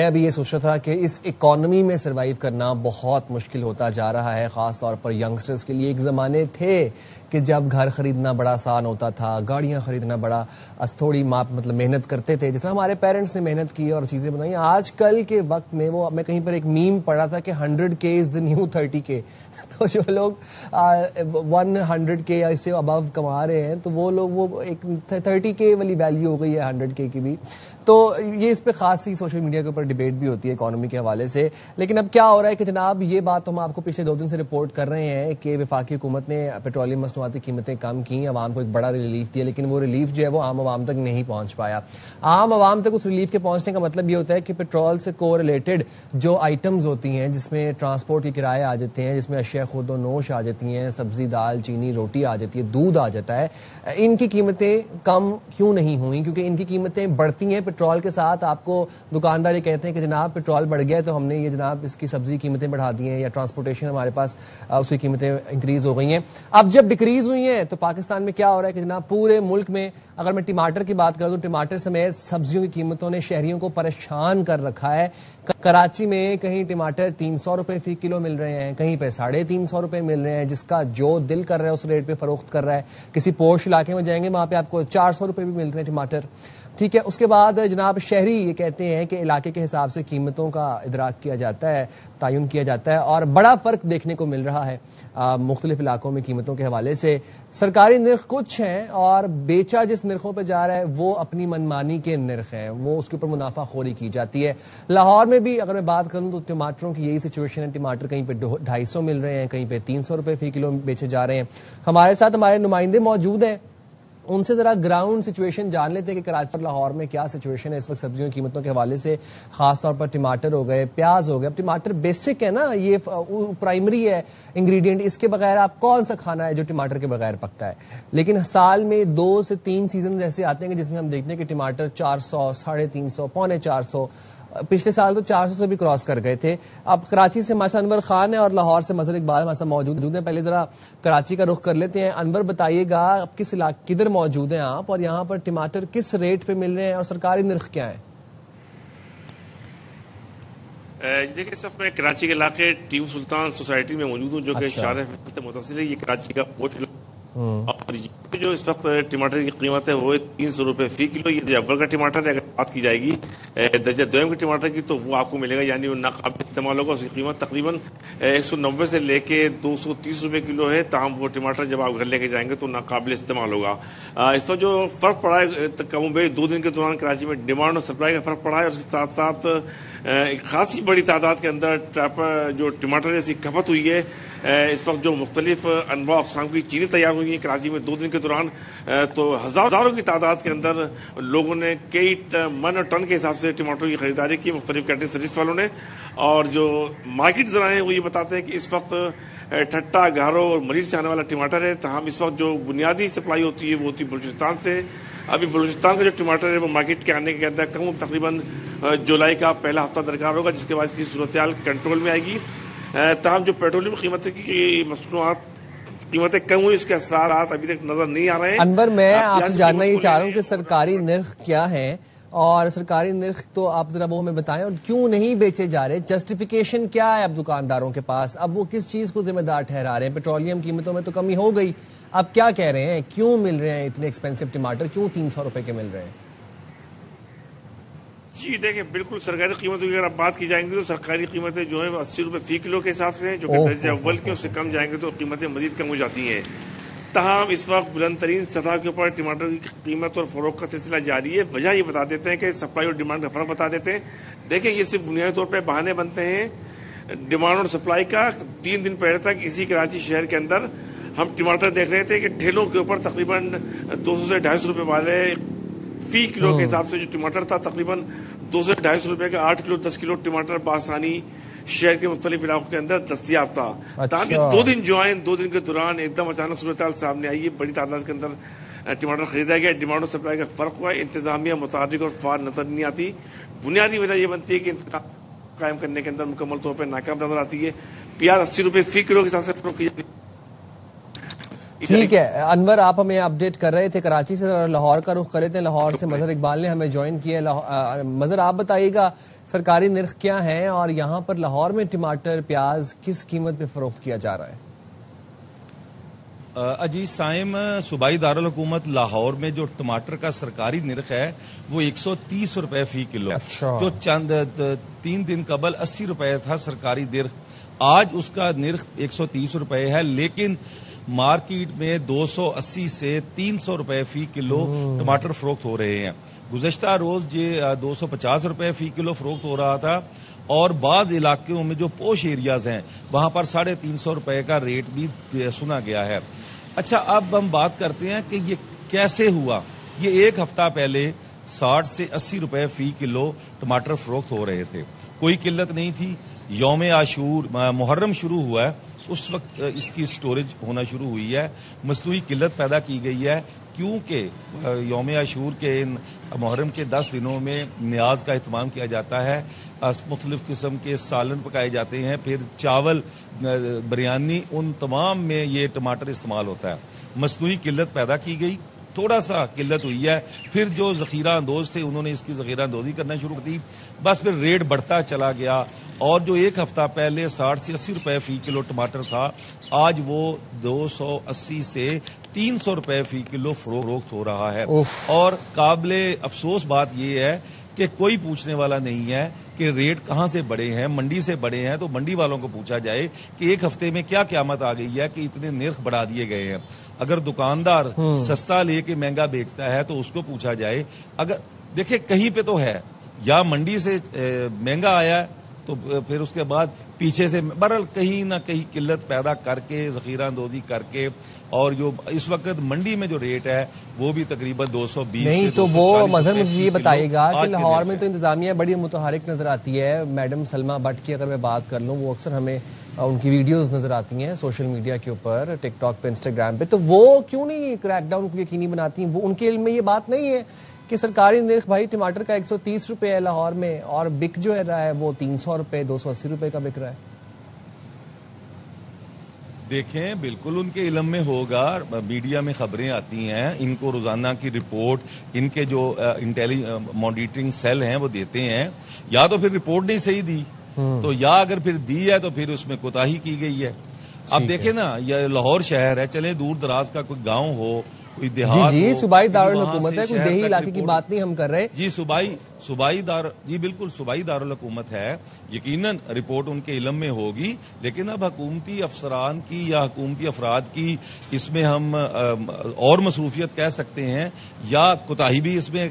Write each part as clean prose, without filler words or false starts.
ابھی یہ سوچ رہا تھا کہ اس اکانومی میں سروائیو کرنا بہت مشکل ہوتا جا رہا ہے، خاص طور پر ینگسٹرز کے لیے۔ ایک زمانے تھے کہ جب گھر خریدنا بڑا آسان ہوتا تھا، گاڑیاں خریدنا بڑا تھوڑی مطلب محنت کرتے تھے، جس طرح ہمارے پیرنٹس نے محنت کی اور چیزیں بنائی۔ آج کل کے وقت میں میں کہیں پر ایک میم پڑھا تھا کہ 100K is the new 30K، تو جو لوگ 100K یا اس سے ابو کما رہے ہیں تو وہ لوگ وہ ایک 30K والی ویلیو ہو گئی ہے 100K کی بھی۔ تو یہ اس پہ خاصی سوشل میڈیا کے اوپر ڈیبیٹ بھی ہوتی ہے اکانومی کے حوالے سے۔ لیکن اب کیا ہو رہا ہے کہ جناب یہ بات ہم آپ کو پچھلے 2 دن سے رپورٹ کر رہے ہیں کہ وفاقی حکومت نے پیٹرولیم مصنوعات کی قیمتیں کم کی، عوام کو ایک بڑا ریلیف دیا، لیکن وہ ریلیف جو ہے وہ عام عوام تک نہیں پہنچ پایا۔ عام عوام تک اس ریلیف کے پہنچنے کا مطلب یہ ہوتا ہے کہ پیٹرول سے کو ریلیٹڈ جو آئٹمز ہوتی ہیں، جس میں ٹرانسپورٹ کے کرائے آ جاتے ہیں، جس میں اشیاء خورد و نوش آ جاتی ہیں، سبزی دال چینی روٹی آ جاتی ہے، دودھ آ جاتا ہے، ان کی قیمتیں کم کیوں نہیں ہوئیں؟ کیونکہ ان کی قیمتیں بڑھتی ہیں پیٹرول کے ساتھ۔ آپ کو دکاندار یہ کہتے ہیں کہ جناب پیٹرول بڑھ گیا ہے تو ہم نے یہ جناب اس کی سبزی قیمتیں بڑھا دی ہیں، یا ٹرانسپورٹیشن ہمارے پاس اس کی قیمتیں انکریز ہو گئی ہیں۔ اب جب ڈکریز ہوئی ہیں تو پاکستان میں کیا ہو رہا ہے کہ جناب پورے ملک میں، اگر میں ٹماٹر کی بات کروں تو ٹماٹر سمیت سبزیوں کی قیمتوں نے شہریوں کو پریشان کر رکھا ہے۔ کراچی میں کہیں ٹماٹر 300 روپے فی کلو مل رہے ہیں، کہیں پہ 350 روپے مل رہے ہیں، جس کا جو دل کر رہا ہے اس ریٹ پہ فروخت کر رہا ہے۔ کسی پوش علاقے میں جائیں گے وہاں پہ آپ کو 400 روپے بھی مل رہے ہیں ٹماٹر، ٹھیک ہے۔ اس کے بعد جناب شہری یہ کہتے ہیں کہ علاقے کے حساب سے قیمتوں کا ادراک کیا جاتا ہے، تعین کیا جاتا ہے، اور بڑا فرق دیکھنے کو مل رہا ہے مختلف علاقوں میں قیمتوں کے حوالے سے۔ سرکاری نرخ کچھ ہیں اور بیچا جس نرخوں پہ جا رہا ہے وہ اپنی منمانی کے نرخ ہیں، وہ اس کے اوپر منافع خوری کی جاتی ہے۔ لاہور میں بھی اگر میں بات کروں تو ٹماٹروں کی یہی سچویشن ہے، ٹماٹر کہیں پہ 250 مل رہے ہیں، کہیں پہ 300 روپے فی کلو بیچے جا رہے ہیں۔ ہمارے ساتھ ہمارے نمائندے موجود ہیں، ان سے ذرا گراؤنڈ سچویشن جان لیتے ہیں کہ کراچی اور لاہور میں کیا سچویشن ہے اس وقت سبزیوں کی قیمتوں کے حوالے سے، خاص طور پر ٹماٹر ہو گئے، پیاز ہو گئے۔ اب ٹماٹر بیسک ہے نا، یہ پرائمری ہے انگریڈینٹ، اس کے بغیر آپ کون سا کھانا ہے جو ٹماٹر کے بغیر پکتا ہے؟ لیکن سال میں 2 سے 3 سیزن ایسے آتے ہیں کہ جس میں ہم دیکھتے ہیں کہ ٹماٹر 400، 350، 450، پچھلے سال تو 400 سے بھی کراس کر گئے تھے۔ اب کراچی سے ہمارے ساتھ انور خان ہے اور لاہور سے مظہر اقبال ہمارے ساتھ موجود ہیں۔ پہلے ذرا کراچی کا رخ کر لیتے ہیں۔ انور بتائیے گا اب کس علاقے کدھر موجود ہیں آپ، اور یہاں پر ٹماٹر کس ریٹ پہ مل رہے ہیں اور سرکاری نرخ کیا ہے؟ دیکھیں، اس وقت میں کراچی کے علاقے ٹیپو سلطان سوسائٹی میں موجود ہوں، جو کہ شارع سے متصل ہے۔ یہ کراچی کا پوسٹ اور یہ جو اس وقت ٹماٹر کی قیمت ہے وہ 300 روپے فی کلو۔ یہ درجہ اول کا ٹماٹر ہے، اگر بات کی جائے گی درجہ دوم کے ٹماٹر کی تو وہ آپ کو ملے گا، یعنی وہ ناقابل استعمال ہوگا۔ اس کی قیمت تقریباً 190 سے لے کے 230 روپے کلو ہے، تاہم وہ ٹماٹر جب آپ گھر لے کے جائیں گے تو ناقابل استعمال ہوگا۔ اس وقت جو فرق پڑا ہے کم و بیش 2 دن کے دوران کراچی میں ڈیمانڈ اور سپلائی کا فرق پڑا ہے، اس کے ساتھ ساتھ ایک خاصی بڑی تعداد کے اندر جو ٹماٹر ہے اس کی کھپت ہوئی ہے۔ اس وقت جو مختلف انواع اقسام کی چینی تیار ہوئی ہیں کراچی میں 2 دن کے دوران، تو ہزاروں کی تعداد کے اندر لوگوں نے کئی من اور ٹن کے حساب سے ٹماٹر کی خریداری کی، مختلف کیٹرنگ سروس والوں نے۔ اور جو مارکیٹ ذرائع ہیں وہ یہ بتاتے ہیں کہ اس وقت ٹھٹا، گارو اور مریض سے آنے والا ٹماٹر ہے، تاہم اس وقت جو بنیادی سپلائی ہوتی ہے وہ ہوتی ہے بلوچستان سے۔ ابھی بلوچستان کا جو ٹماٹر ہے وہ مارکیٹ کے آنے کے اندر تقریباً جولائی کا پہلا ہفتہ درکار ہوگا، جس کے بعد اس کی صورتحال کنٹرول میں آئے گی۔ تاہم جو پیٹرولیم قیمت کی مصنوعات قیمتیں کم ہوئی، اس کے اثرات ابھی تک نظر نہیں آ رہے ہیں۔ انور، میں آپ سے جاننا یہ چاہ رہا ہوں کہ سرکاری نرخ کیا ہے، اور سرکاری نرخ تو آپ ذرا وہ ہمیں بتائیں، اور کیوں نہیں بیچے جا رہے؟ جسٹیفیکیشن کیا ہے اب دکانداروں کے پاس؟ اب وہ کس چیز کو ذمہ دار ٹھہرا رہے ہیں؟ پیٹرولیم قیمتوں میں تو کمی ہو گئی، اب کیا کہہ رہے ہیں؟ کیوں مل رہے ہیں اتنے ایکسپینسو ٹماٹر؟ کیوں 300 روپے کے مل رہے ہیں؟ جی دیکھیں، بالکل سرکاری قیمتوں کی اگر آپ بات کی جائیں گی تو سرکاری قیمتیں جو ہیں 80 روپے فی کلو کے حساب سے ہیں، جو کہ درجہ اول کے اس سے کم جائیں گے تو قیمتیں مزید کم ہو جاتی ہیں۔ تاہم اس وقت بلند ترین سطح کے اوپر ٹماٹر کی قیمت اور فروخت کا سلسلہ جاری ہے۔ وجہ یہ بتا دیتے ہیں کہ سپلائی اور ڈیمانڈ کا فرق بتا دیتے ہیں۔ دیکھیں، یہ صرف بنیادی طور پہ بہانے بنتے ہیں ڈیمانڈ اور سپلائی کا۔ 3 دن پہلے تک اسی کراچی شہر کے اندر ہم ٹماٹر دیکھ رہے تھے کہ ٹھیلوں کے اوپر تقریباً 200 سے 250 روپے والے فی کلو کے حساب سے جو ٹماٹر تھا، تقریباً 200 سے 250 روپے کا 8 کلو 10 کلو ٹماٹر بآسانی شہر کے مختلف علاقوں کے اندر دستیاب تھا۔ تاہم 2 دن جو آئے، 2 دن کے دوران ایک دم اچانک صورتحال سامنے آئی ہے، بڑی تعداد کے اندر ٹماٹر خریدا گیا، ڈیمانڈ اور سپلائی کا فرق ہوا ہے، انتظامیہ متحرک اور فعال نظر نہیں آتی۔ بنیادی وجہ یہ بنتی ہے کہ انتظام قائم کرنے کے اندر مکمل طور پر ناکام نظر آتی ہے۔ پیاز 80 روپے فی کلو کے حساب سے فروخت کی جاتی ہے۔ ٹھیک ہے انور، آپ ہمیں اپڈیٹ کر رہے تھے کراچی سے، لاہور کا رخ کرے تھے، لاہور سے مظہر اقبال نے ہمیں جوائن کیا ہے۔ مظہر آپ بتائیے گا سرکاری نرخ کیا ہیں اور یہاں پر لاہور میں ٹماٹر پیاز کس قیمت پہ فروخت کیا جا رہا ہے؟ عزیز سائم، صوبائی دارالحکومت لاہور میں جو ٹماٹر کا سرکاری نرخ ہے وہ 130 روپے فی کلو، جو چند 3 دن قبل 80 روپے تھا سرکاری نرخ، آج اس کا نرخ 130 روپے ہے، لیکن مارکیٹ میں 280 سے 300 روپے فی کلو ٹماٹر فروخت ہو رہے ہیں۔ گزشتہ روز یہ 250 روپے فی کلو فروخت ہو رہا تھا، اور بعض علاقوں میں جو پوش ایریاز ہیں وہاں پر 350 روپے کا ریٹ بھی سنا گیا ہے۔ اچھا، اب ہم بات کرتے ہیں کہ یہ کیسے ہوا۔ یہ ایک ہفتہ پہلے 60 سے 80 روپے فی کلو ٹماٹر فروخت ہو رہے تھے، کوئی قلت نہیں تھی۔ یوم عاشور محرم شروع ہوا ہے، اس وقت اس کی سٹوریج ہونا شروع ہوئی ہے، مصنوعی قلت پیدا کی گئی ہے، کیونکہ یوم عاشور کے محرم کے 10 دنوں میں نیاز کا اہتمام کیا جاتا ہے، مختلف قسم کے سالن پکائے جاتے ہیں، پھر چاول، بریانی، ان تمام میں یہ ٹماٹر استعمال ہوتا ہے۔ مصنوعی قلت پیدا کی گئی، تھوڑا سا قلت ہوئی ہے، پھر جو ذخیرہ اندوز تھے انہوں نے اس کی ذخیرہ اندوزی کرنا شروع کر دی، بس پھر ریٹ بڑھتا چلا گیا، اور جو ایک ہفتہ پہلے 60 سے 80 روپے فی کلو ٹماٹر تھا، آج وہ 280 سے 300 روپے فی کلو فروخت ہو رہا ہے۔ اور قابل افسوس بات یہ ہے کہ کوئی پوچھنے والا نہیں ہے کہ ریٹ کہاں سے بڑھے ہیں، منڈی سے بڑھے ہیں، تو منڈی والوں کو پوچھا جائے کہ ایک ہفتے میں کیا قیامت آ گئی ہے کہ اتنے نرخ بڑھا دیے گئے ہیں۔ اگر دکاندار سستا لے کے مہنگا بیچتا ہے تو اس کو پوچھا جائے، اگر دیکھیں کہیں پہ تو ہے، یا منڈی سے مہنگا آیا ہے تو پھر اس کے بعد پیچھے سے بہرحال کہیں نہ کہیں قلت پیدا کر کے، ذخیرہ اندوزی کر کے، اور جو اس وقت منڈی میں جو ریٹ ہے وہ بھی تقریباً 220 نہیں تو وہ مظہر مجھے یہ بتائیے گا کہ لاہور میں تو انتظامیہ بڑی متحرک نظر آتی ہے، میڈم سلمہ بٹ کی اگر میں بات کر لوں، وہ اکثر ہمیں ان کی ویڈیوز نظر آتی ہیں سوشل میڈیا کے اوپر، ٹک ٹاک پہ، انسٹاگرام پہ، تو وہ کیوں نہیں کریک ڈاؤن کو یقینی بناتی ہیں؟ وہ ان کے علم میں یہ بات نہیں ہے کہ سرکاری نرخ بھائی ٹماٹر کا 130 روپے ہے لاہور میں، اور بک جو ہے رہا ہے وہ 300 روپے 280 روپے کا بک رہا ہے؟ دیکھیں بالکل ان کے علم میں ہوگا، میڈیا میں خبریں آتی ہیں، ان کو روزانہ کی رپورٹ ان کے جو مانیٹرنگ سیل ہیں وہ دیتے ہیں، یا تو پھر رپورٹ نہیں صحیح دی، تو یا اگر پھر دی ہے تو پھر اس میں کوتاہی کی گئی ہے۔ اب دیکھیں نا، یہ لاہور شہر ہے، چلیں دور دراز کا کوئی گاؤں ہو، کوئی دیہات، جی صوبائی دارالحکومت ہے، کوئی دیہی علاقے کی بات نہیں ہم کر رہے۔ جی جی بالکل صوبائی دارالحکومت ہے، یقیناً رپورٹ ان کے علم میں ہوگی، لیکن اب حکومتی افسران کی یا حکومتی افراد کی اس میں ہم اور مصروفیت کہہ سکتے ہیں، یا کوتاہی بھی اس میں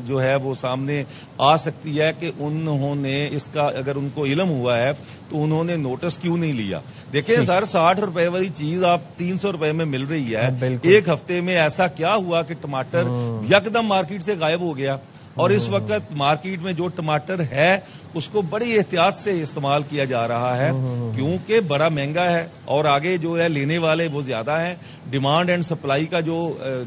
جو ہے وہ سامنے آ سکتی ہے کہ انہوں نے اس کا اگر ان کو علم ہوا ہے تو انہوں نے نوٹس کیوں نہیں لیا۔ دیکھیں سر، 60 روپے والی چیز آپ 300 روپے میں مل رہی ہے، ایک ہفتے میں ایسا کیا ہوا کہ ٹماٹر یکدم مارکیٹ سے غائب ہو گیا؟ اور اس وقت مارکیٹ میں جو ٹماٹر ہے اس کو بڑی احتیاط سے استعمال کیا جا رہا ہے، کیونکہ بڑا مہنگا ہے، اور آگے جو ہے لینے والے وہ زیادہ ہیں، ڈیمانڈ اینڈ سپلائی کا جو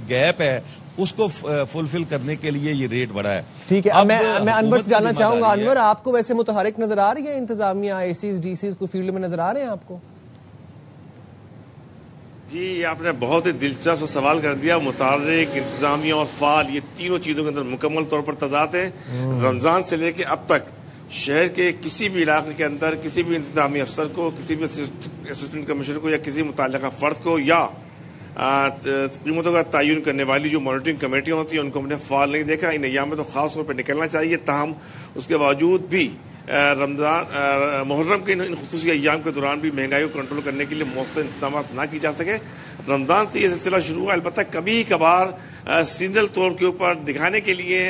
گیپ ہے اس کو فلفل کرنے کے لیے یہ ریٹ بڑا ہے۔ ٹھیک ہے، میں انور سے جاننا چاہوں گا، انور آپ کو ویسے متحرک نظر آ رہی ہے انتظامیہ، اے سیز ڈی سیز کو فیلڈ میں نظر آ رہے ہیں آپ کو؟ جی آپ نے بہت ہی دلچسپ سوال کر دیا۔ متحرک، انتظامیہ اور فعال، یہ تینوں چیزوں کے اندر مکمل طور پر تضاد ہے۔ رمضان سے لے کے اب تک شہر کے کسی بھی علاقے کے اندر کسی بھی انتظامی افسر کو، کسی بھی اسسٹنٹ کمشنر کو یا کسی متعلقہ فرد کو یا قیمتوں کا تعین کرنے والی جو مانیٹرنگ کمیٹیاں ہوتی ہیں ان کو ہم نے فعال نہیں دیکھا۔ ان ایام میں تو خاص طور پہ نکلنا چاہیے، تاہم اس کے باوجود بھی محرم کے ان خصوصی ایام کے دوران بھی مہنگائی کو کنٹرول کرنے کے لیے مؤثر انتظامات نہ کی جا سکے۔ رمضان سے یہ سلسلہ شروع ہوا، البتہ کبھی کبھار سیزنل طور کے اوپر دکھانے کے لیے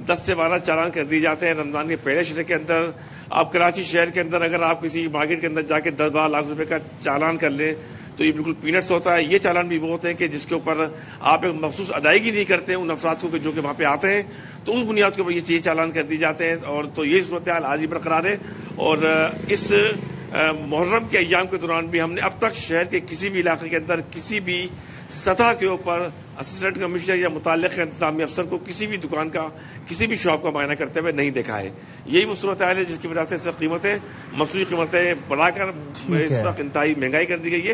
10 سے 12 چالان کر دیے جاتے ہیں رمضان کے پہلے شہر کے اندر۔ آپ کراچی شہر کے اندر اگر آپ کسی مارکیٹ کے اندر جا کے 10-12 لاکھ روپے کا چالان کر لیں تو یہ بالکل پینٹس ہوتا ہے۔ یہ چالان بھی وہ ہوتے ہیں کہ جس کے اوپر آپ ایک مخصوص ادائیگی نہیں کرتے ان افراد کو جو کہ وہاں پہ آتے ہیں، تو اس بنیاد کے اوپر یہ چالان کر دی جاتے ہیں، اور تو یہ صورتحال آج ہی برقرار ہے۔ اور اس محرم کے ایام کے دوران بھی ہم نے اب تک شہر کے کسی بھی علاقے کے اندر کسی بھی سطح کے اوپر اسسٹنٹ کمشنر یا متعلق انتظامی افسر کو کسی بھی دکان کا، کسی بھی شاپ کا معائنہ کرتے ہوئے نہیں دیکھا ہے۔ یہی وہ صورتحال ہے جس کی وجہ سے اس وقت قیمتیں، مصنوعی قیمتیں بڑھا کر اس وقت انتہائی مہنگائی کر دی گئی ہے۔